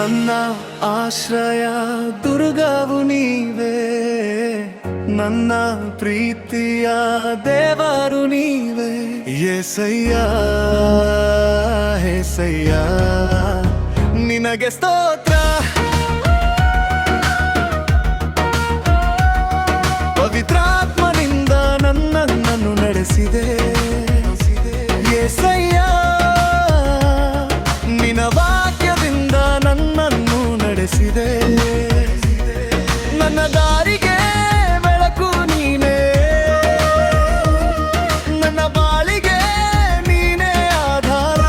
ನನ್ನ ಆಶ್ರಯ ದುರ್ಗವು ನೀವೇ, ನನ್ನ ಪ್ರೀತಿಯ ದೇವರು ನೀವೇ. యేసయ్య యేసయ్య ನಿನಗೆ ಸ್ತೋತ್ರ. ಪವಿತ್ರಾತ್ಮನಿಂದ ನನ್ನನ್ನು ನಡೆಸಿದೆ. యేసయ్య ನಿನ್ನ ವಾಕ್ಯದಿಂದ ನನ್ನನ್ನು ನಡೆಸಿದೆ. ನನ್ನ ದಾರಿಗೆ ಬೆಳಕು ನೀನೇ, ನನ್ನ ಬಾಳಿಗೆ ನೀನೇ ಆಧಾರ.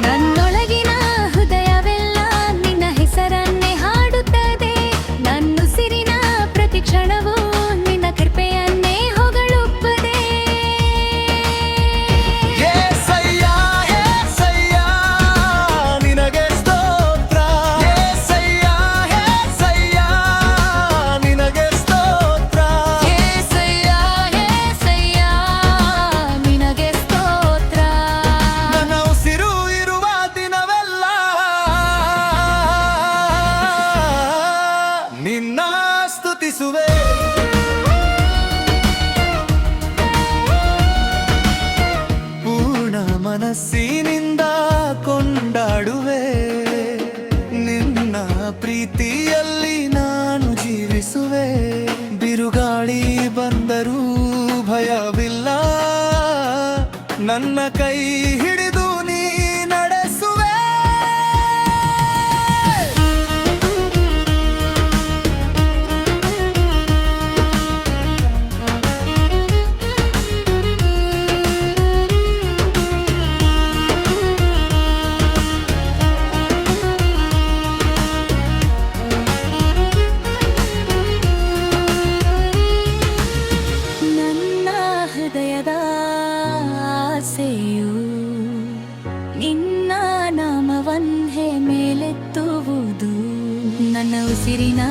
ನನ್ನೊಳಗಿನ ಹೃದಯವೆಲ್ಲ ನಿನ್ನ ಹೆಸರನ್ನೇ ಹಾಡುತ್ತದೆ. ನನ್ನುಸಿರಿನ ಪ್ರತಿ ಕ್ಷಣವೂ ನಿನ್ನ ಕೃಪೆಯನ್ನೇ ಹೊಗಳುತ್ತದೆ. యేసయ్య యేసయ్య ನಿನಗೆ ಸ್ತೋತ್ರ. యేసయ్య యేసయ్య ನಿನಗೆ ಸ್ತೋತ್ರ. యేసయ్య యేసయ్య ನಿನಗೆ ಸ್ತೋತ್ರ. ನನ್ನ ಉಸಿರು ಇರುವ ದಿನವೆಲ್ಲ ನಿನ್ನ ಸ್ತುತಿಸುವೆ. ಪೂರ್ಣ ಮನಸ್ಸಿನಿಂದ ಕೊಂಡಾಡುವೆ. ನಿನ್ನ ಪ್ರೀತಿಯಲ್ಲಿ ನಾನು ಜೀವಿಸುವೆ. ಬಿರುಗಾಳಿ ಬಂದರೂ ಭಯವಿಲ್ಲ, ನನ್ನ ಕೈ ಹಿಡಿದು ನೀ ನಡೆಸುವೆ. ನನ್ನ ಹೃದಯದ ಆಸೆಯು ನಿನ್ನ ನಾಮವನ್ನೇ ಮೇಲೆತ್ತುವುದು. ನನ್ನ ಉಸಿರಿನ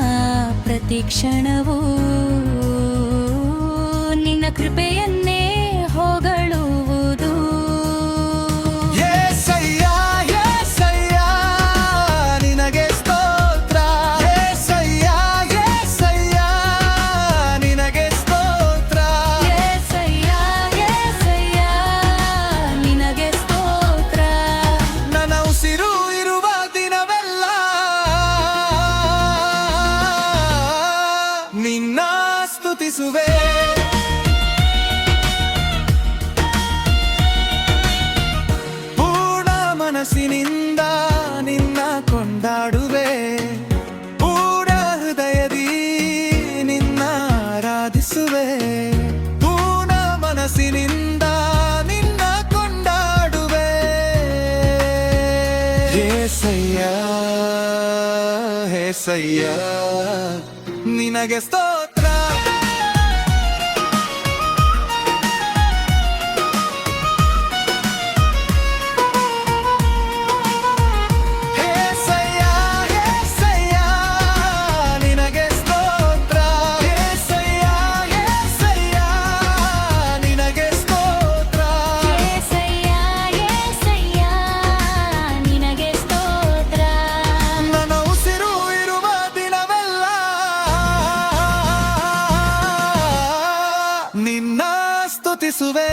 ಪ್ರತಿ ಕ್ಷಣವೂ ನಿನ್ನ ಕೃಪೆಯನ್ನೇ ಹೊಗಳುವುದು. యేసయ్య యేసయ్య ನಿನಗೆ ಸ್ತೋತ್ರ. యేసయ్య యేసయ్య ನಿನಗೆ ಸ್ತೋತ್ರ. యేసయ్య యేసయ్య ನಿನಗೆ ಸ್ತೋತ್ರ. ನನ್ನ ಉಸಿರು ಇರುವ ದಿನವೆಲ್ಲ ನಿನ್ನ ಸ್ತುತಿಸುವೆ. ಪೂರ್ಣ ಮನಸ್ಸಿನಿಂದ ನಿನ್ನ ಕೊಂಡಾಡುವೆ. ಪೂರ್ಣ ಹೃದಯದಿ ನಿನ್ನ ಆರಾಧಿಸುವೆ. ಪೂರ್ಣ ಮನಸ್ಸಿನಿಂದ ನಿನ್ನ ಕೊಂಡಾಡುವೆ. యేసయ్య యేసయ్య ನಿನಗೆ ಸ್ತೋತ್ರ. యేసయ్య యేసయ్య ನಿನಗೆ ಸ್ತೋತ್ರ. యేసయ్య యేసయ్య ನಿನಗೆ ಸ್ತೋತ್ರ. యేసయ్య యేసయ్య ನಿನಗೆ ಸ್ತೋತ್ರ. ನನ್ನ ಉಸಿರು ಇರುವ ದಿನವೆಲ್ಲ ನಿನ್ನ ಸ್ತುತಿಸುವೆ.